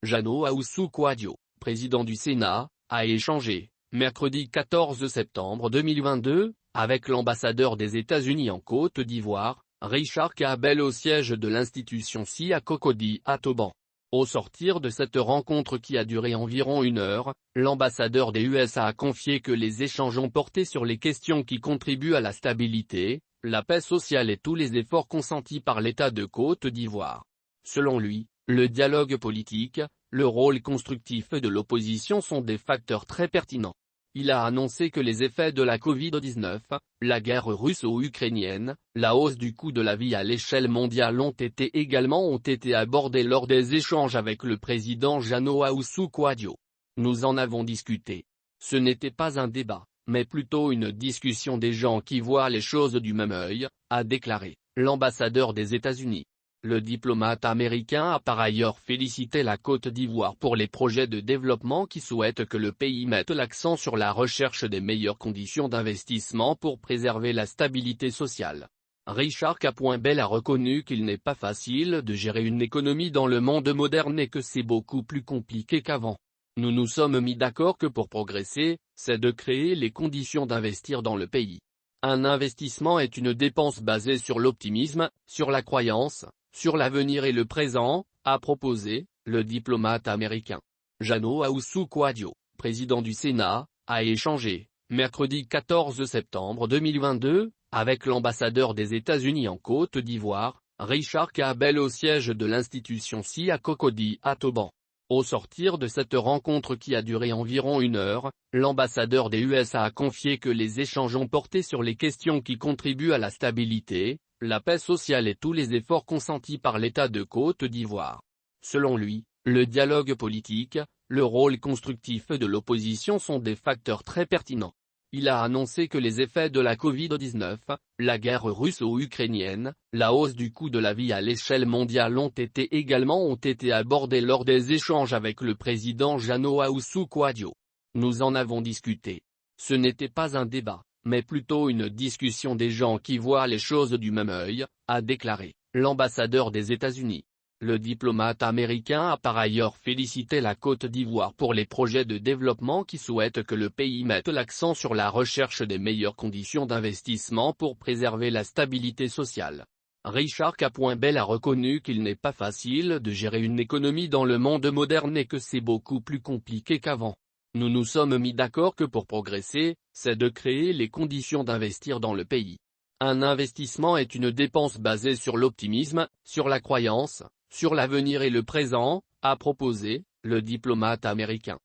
Jeannot Ahoussou-Kouadio, président du Sénat, a échangé, mercredi 14 septembre 2022, avec l'ambassadeur des États-Unis en Côte d'Ivoire, Richard Kabel au siège de l'institution SI à Cocody à Toban. Au sortir de cette rencontre qui a duré environ 1 heure, l'ambassadeur des USA a confié que les échanges ont porté sur les questions qui contribuent à la stabilité, la paix sociale et tous les efforts consentis par l'État de Côte d'Ivoire. Selon lui, le dialogue politique, le rôle constructif de l'opposition sont des facteurs très pertinents. Il a annoncé que les effets de la Covid-19, la guerre russo-ukrainienne, la hausse du coût de la vie à l'échelle mondiale ont été abordés lors des échanges avec le président Jeannot Ahoussou-Kouadio. Nous en avons discuté. Ce n'était pas un débat, mais plutôt une discussion des gens qui voient les choses du même œil, a déclaré l'ambassadeur des États-Unis. Le diplomate américain a par ailleurs félicité la Côte d'Ivoire pour les projets de développement qui souhaitent que le pays mette l'accent sur la recherche des meilleures conditions d'investissement pour préserver la stabilité sociale. Richard Kabel a reconnu qu'il n'est pas facile de gérer une économie dans le monde moderne et que c'est beaucoup plus compliqué qu'avant. Nous nous sommes mis d'accord que pour progresser, c'est de créer les conditions d'investir dans le pays. Un investissement est une dépense basée sur l'optimisme, sur la croyance, sur l'avenir et le présent, a proposé le diplomate américain. Jeannot Ahoussou-Kouadio, président du Sénat, a échangé, mercredi 14 septembre 2022, avec l'ambassadeur des États-Unis en Côte d'Ivoire, Richard Kabel au siège de l'institution SI à Cocody à Toban. Au sortir de cette rencontre qui a duré environ 1 heure, l'ambassadeur des USA a confié que les échanges ont porté sur les questions qui contribuent à la stabilité, la paix sociale et tous les efforts consentis par l'État de Côte d'Ivoire. Selon lui, le dialogue politique, le rôle constructif de l'opposition sont des facteurs très pertinents. Il a annoncé que les effets de la Covid-19, la guerre russo-ukrainienne, la hausse du coût de la vie à l'échelle mondiale ont été abordés lors des échanges avec le président Jeannot Ahoussou-Kouadio. Nous en avons discuté. Ce n'était pas un débat, mais plutôt une discussion des gens qui voient les choses du même œil, a déclaré l'ambassadeur des États-Unis. Le diplomate américain a par ailleurs félicité la Côte d'Ivoire pour les projets de développement qui souhaitent que le pays mette l'accent sur la recherche des meilleures conditions d'investissement pour préserver la stabilité sociale. Richard Kabel a reconnu qu'il n'est pas facile de gérer une économie dans le monde moderne et que c'est beaucoup plus compliqué qu'avant. Nous nous sommes mis d'accord que pour progresser, c'est de créer les conditions d'investir dans le pays. Un investissement est une dépense basée sur l'optimisme, sur la croyance, sur l'avenir et le présent, a proposé le diplomate américain.